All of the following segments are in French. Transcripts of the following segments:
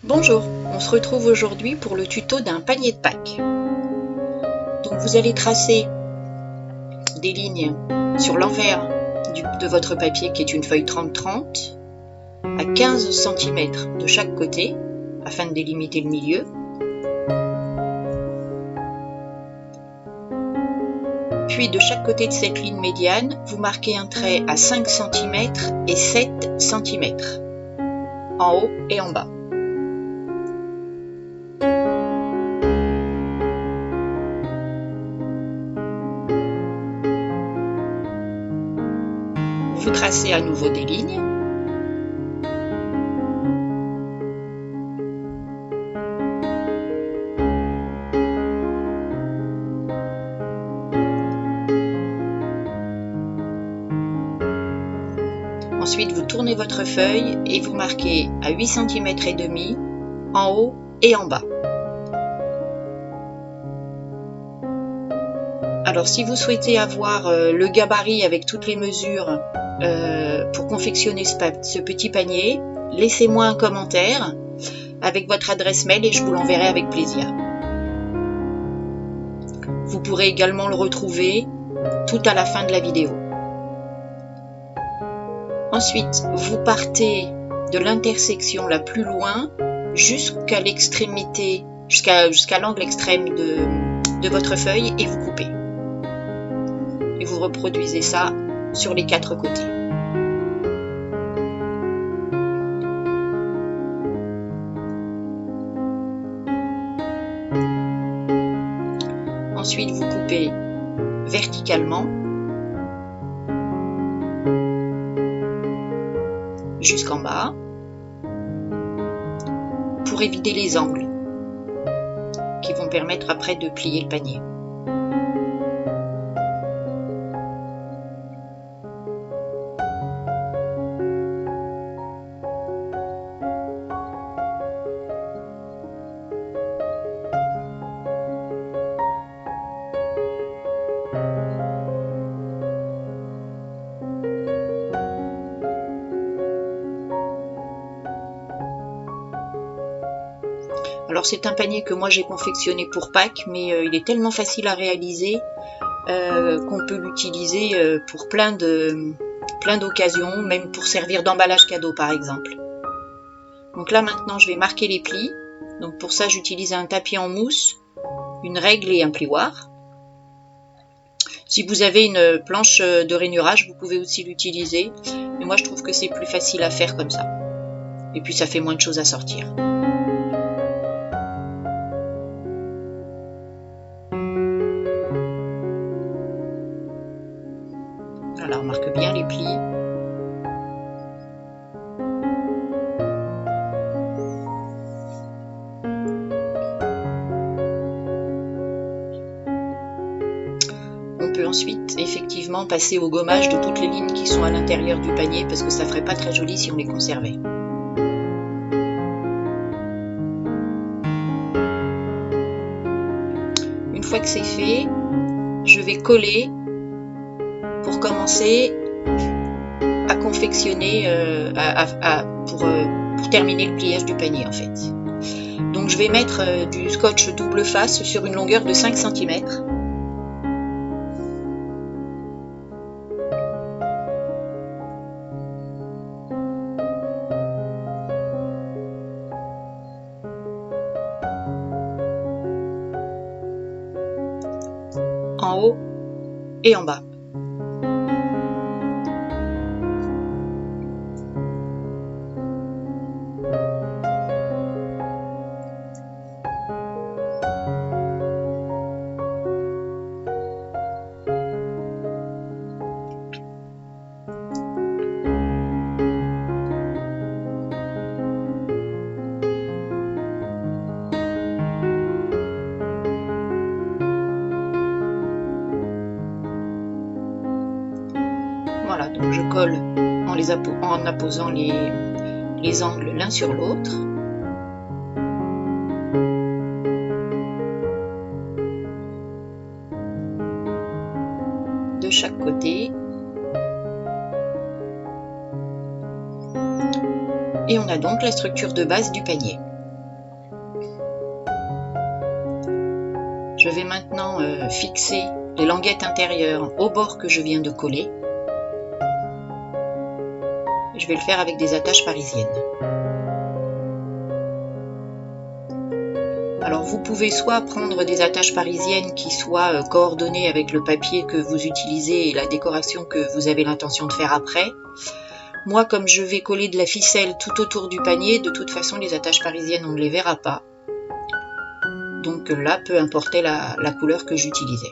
Bonjour, on se retrouve aujourd'hui pour le tuto d'un panier de Pâques. Donc vous allez tracer des lignes sur l'envers de votre papier qui est une feuille 30-30 à 15 cm de chaque côté afin de délimiter le milieu. Puis de chaque côté de cette ligne médiane, vous marquez un trait à 5 cm et 7 cm en haut et en bas. Vous tracez à nouveau des lignes. Ensuite, vous tournez votre feuille et vous marquez à 8 cm et demi en haut et en bas. Alors, si vous souhaitez avoir le gabarit avec toutes les mesures pour confectionner ce petit panier, laissez-moi un commentaire avec votre adresse mail et je vous l'enverrai avec plaisir. Vous pourrez également le retrouver tout à la fin de la vidéo. Ensuite, vous partez de l'intersection la plus loin jusqu'à l'extrémité, jusqu'à l'angle extrême de votre feuille et vous coupez. Et vous reproduisez ça sur les 4 côtés. Ensuite, vous coupez verticalement jusqu'en bas pour éviter les angles qui vont permettre après de plier le panier. Alors c'est un panier que moi j'ai confectionné pour Pâques, mais il est tellement facile à réaliser qu'on peut l'utiliser pour plein d'occasions, même pour servir d'emballage cadeau par exemple. Donc là maintenant je vais marquer les plis. Donc pour ça j'utilise un tapis en mousse, une règle et un plioir. Si vous avez une planche de rainurage, vous pouvez aussi l'utiliser. Mais moi je trouve que c'est plus facile à faire comme ça. Et puis ça fait moins de choses à sortir. Voilà, on marque bien les plis. On peut ensuite effectivement passer au gommage de toutes les lignes qui sont à l'intérieur du panier parce que ça ferait pas très joli si on les conservait. Une fois que c'est fait, je vais coller pour commencer à confectionner, pour terminer le pliage du panier en fait. Donc je vais mettre du scotch double face sur une longueur de 5 cm. En haut et en bas. Voilà, donc je colle en apposant les angles l'un sur l'autre. De chaque côté. Et on a donc la structure de base du panier. Je vais maintenant fixer les languettes intérieures au bord que je viens de coller. Je vais le faire avec des attaches parisiennes. Alors vous pouvez soit prendre des attaches parisiennes qui soient coordonnées avec le papier que vous utilisez et la décoration que vous avez l'intention de faire après. Moi, comme je vais coller de la ficelle tout autour du panier, de toute façon les attaches parisiennes on ne les verra pas. Donc là, peu importait la couleur que j'utilisais.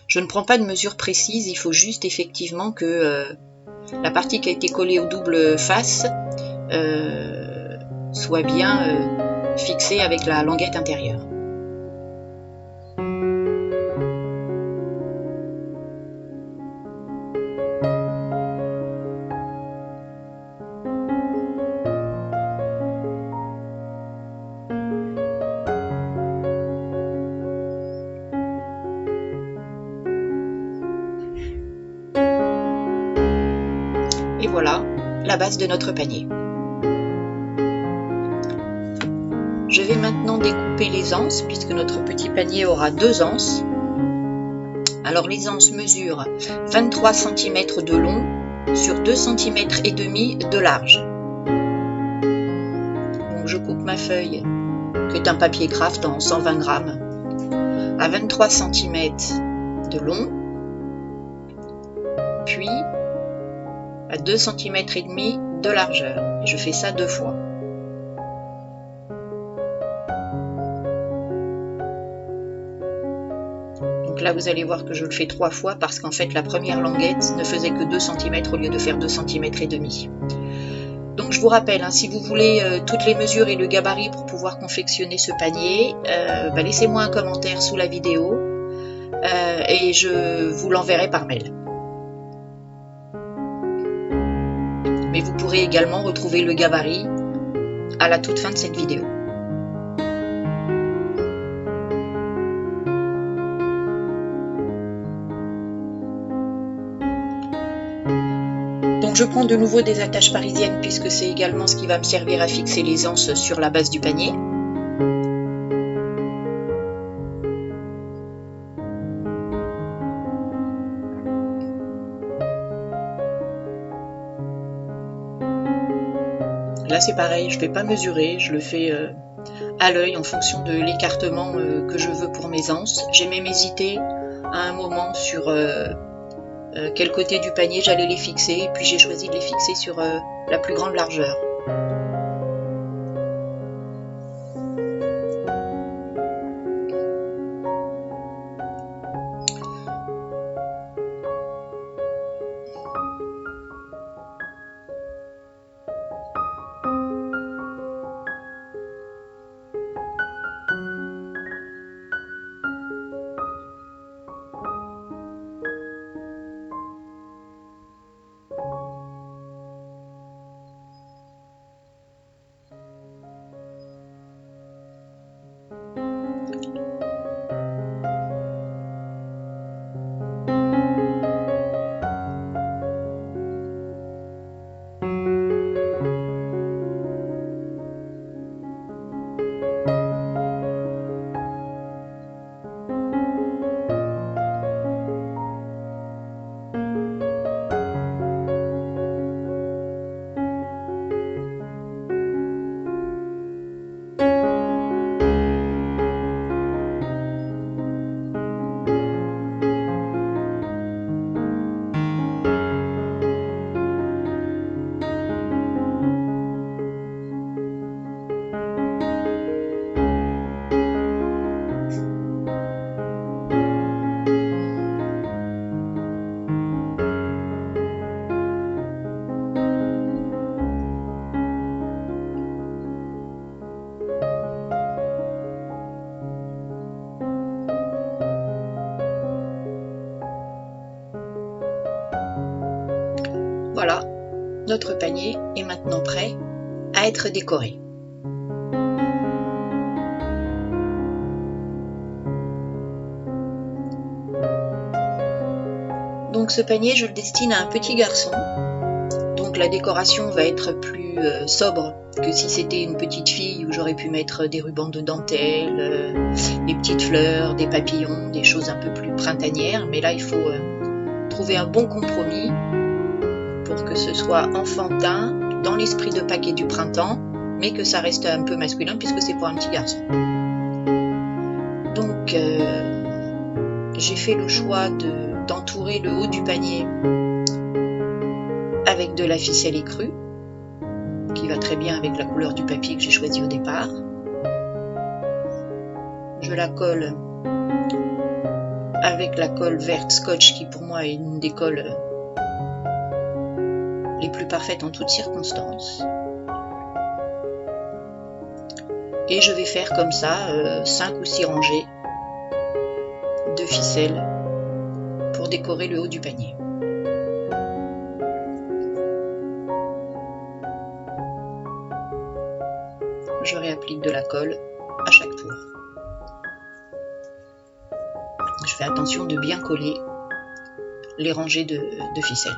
Je ne prends pas de mesure précise, il faut juste effectivement que la partie qui a été collée au double face soit bien fixée avec la languette intérieure. Et voilà la base de notre panier. Je vais maintenant découper les anses puisque notre petit panier aura 2 anses. Alors les anses mesurent 23 cm de long sur 2 cm et demi de large. Donc je coupe ma feuille, qui est un papier craft en 120 grammes, à 23 cm de long, puis à 2 cm et demi de largeur. Je fais ça 2 fois. Donc là, vous allez voir que je le fais 3 fois parce qu'en fait, la première languette ne faisait que 2 cm au lieu de faire 2 cm et demi. Donc je vous rappelle, si vous voulez toutes les mesures et le gabarit pour pouvoir confectionner ce panier, laissez-moi un commentaire sous la vidéo et je vous l'enverrai par mail. Mais vous pourrez également retrouver le gabarit à la toute fin de cette vidéo. Donc je prends de nouveau des attaches parisiennes puisque c'est également ce qui va me servir à fixer les anses sur la base du panier. Là c'est pareil, je ne vais pas mesurer, je le fais à l'œil en fonction de l'écartement que je veux pour mes anses. J'ai même hésité à un moment sur quel côté du panier j'allais les fixer, et puis j'ai choisi de les fixer sur la plus grande largeur. Voilà, notre panier est maintenant prêt à être décoré. Donc ce panier, je le destine à un petit garçon. Donc Donc la décoration va être plus sobre que si c'était une petite fille où j'aurais pu mettre des rubans de dentelle, des petites fleurs, des papillons, des choses un peu plus printanières. Mais là, il faut trouver un bon compromis pour que ce soit enfantin, dans l'esprit de Pâques et du printemps, mais que ça reste un peu masculin puisque c'est pour un petit garçon. Donc j'ai fait le choix d'entourer le haut du panier avec de la ficelle écrue, qui va très bien avec la couleur du papier que j'ai choisi au départ. Je la colle avec la colle verte scotch qui pour moi est une des colles les plus parfaites en toutes circonstances. Et je vais faire comme ça 5 ou 6 rangées de ficelle pour décorer le haut du panier. Je réapplique de la colle à chaque tour. Je fais attention de bien coller les rangées de ficelle.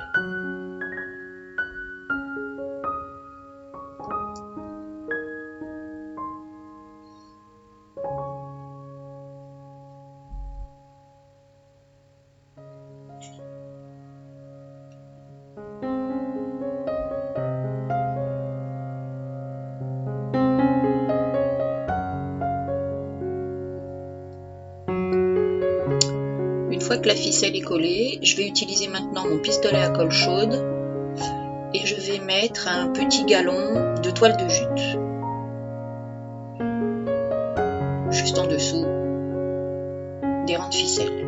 Une fois que la ficelle est collée, je vais utiliser maintenant mon pistolet à colle chaude et je vais mettre un petit galon de toile de jute juste en dessous des rangs de ficelle.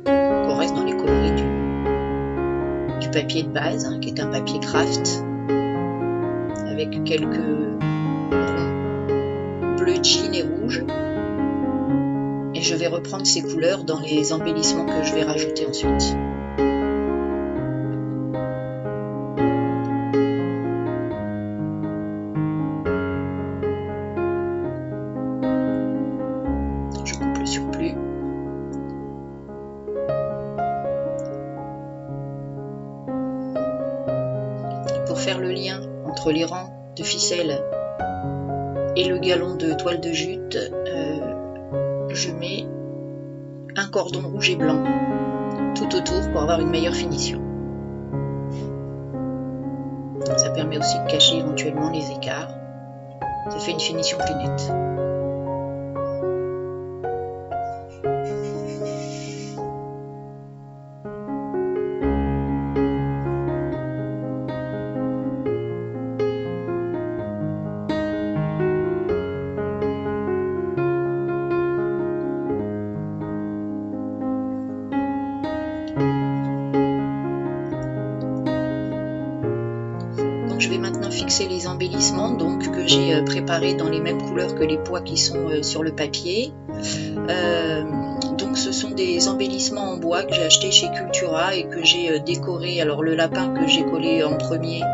On reste dans les coloris du papier de base, qui est un papier craft avec quelques ronds bleu, jean et rouge. Et je vais reprendre ces couleurs dans les embellissements que je vais rajouter ensuite. Je coupe le surplus. Pour faire le lien entre les rangs de ficelle et le galon de toile de jute, je mets un cordon rouge et blanc tout autour pour avoir une meilleure finition. Ça permet aussi de cacher éventuellement les écarts. Ça fait une finition plus nette. Je vais maintenant fixer les embellissements donc, que j'ai préparés dans les mêmes couleurs que les pois qui sont sur le papier. Donc ce sont des embellissements en bois que j'ai acheté chez Cultura et que j'ai décoré. Alors le lapin que j'ai collé en premier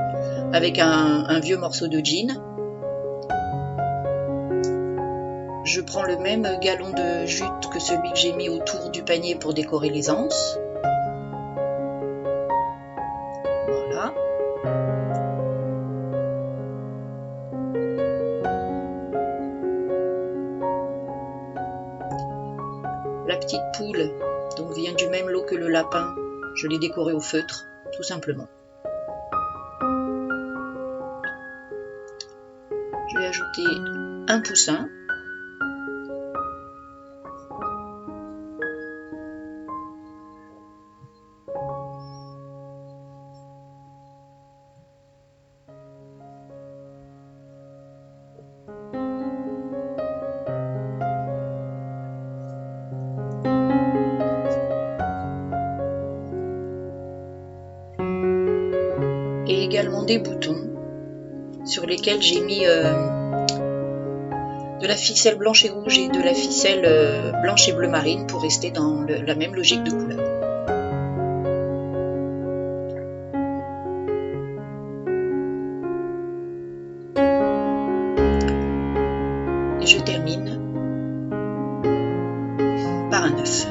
avec un vieux morceau de jean. Je prends le même galon de jute que celui que j'ai mis autour du panier pour décorer les anses. Voilà. La petite poule donc vient du même lot que le lapin. Je l'ai décoré au feutre, tout simplement. Je vais ajouter un poussin. Et également des boutons sur lesquels j'ai mis de la ficelle blanche et rouge et de la ficelle blanche et bleu marine pour rester dans la même logique de couleur. Et je termine par un œuf.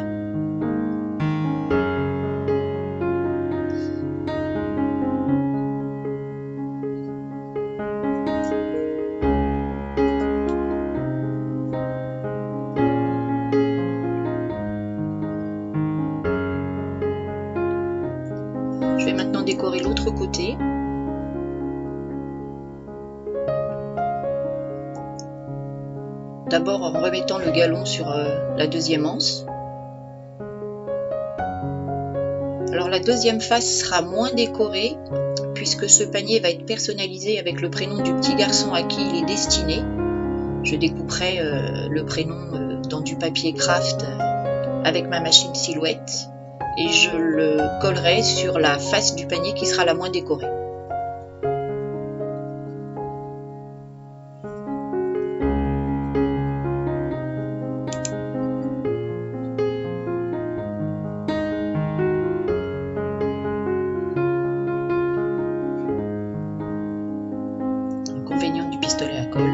Je vais maintenant décorer l'autre côté. D'abord en remettant le galon sur la deuxième anse. Alors la deuxième face sera moins décorée puisque ce panier va être personnalisé avec le prénom du petit garçon à qui il est destiné. Je découperai le prénom dans du papier craft avec ma machine silhouette et je le collerai sur la face du panier qui sera la moins décorée. L'inconvénient du pistolet à colle,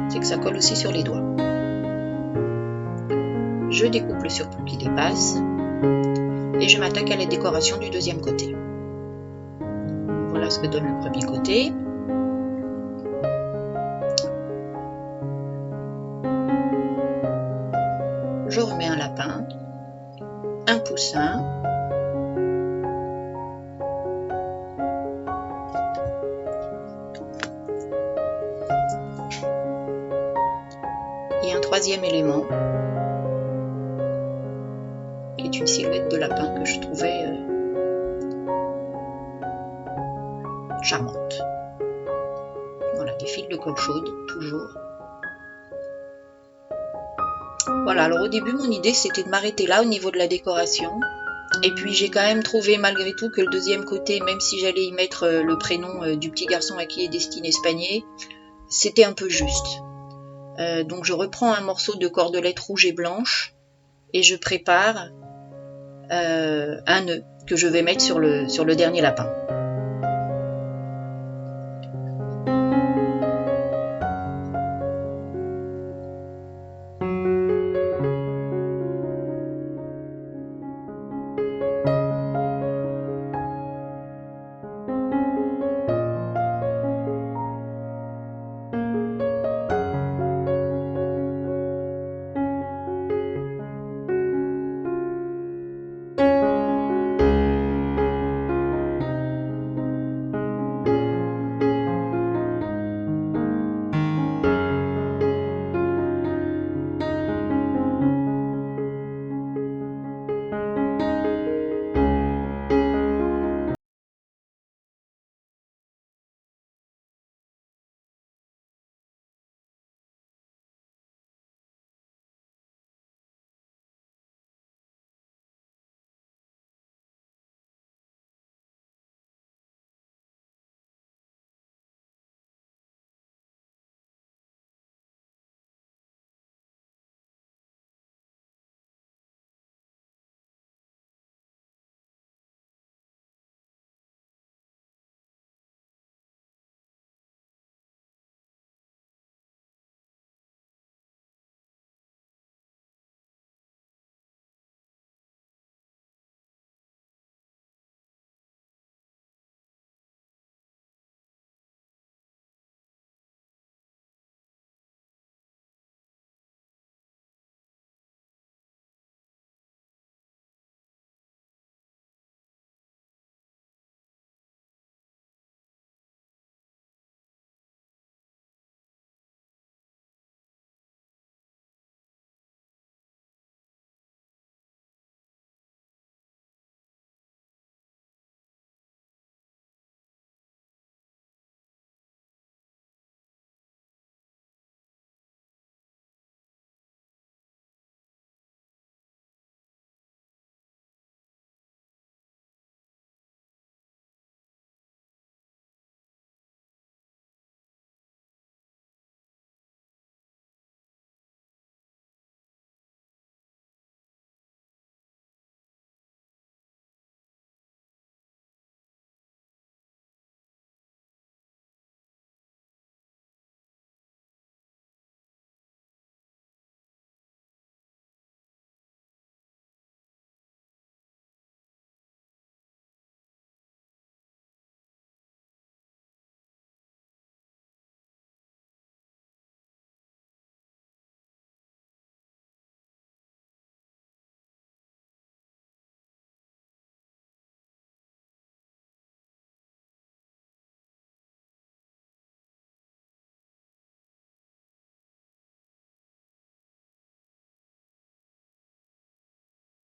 c'est que ça colle aussi sur les doigts. Je découpe le surplus qui dépasse et je m'attaque à la décoration du deuxième côté. Voilà ce que donne le premier côté. Je remets un lapin, un poussin, et un troisième élément qui est une silhouette de lapin que je trouvais charmante. Voilà, des fils de colle chaude, toujours. Voilà, alors au début mon idée c'était de m'arrêter là au niveau de la décoration. Et puis j'ai quand même trouvé malgré tout que le deuxième côté, même si j'allais y mettre le prénom du petit garçon à qui est destiné ce panier, c'était un peu juste. Donc je reprends un morceau de cordelette rouge et blanche et je prépare un nœud que je vais mettre sur le dernier lapin.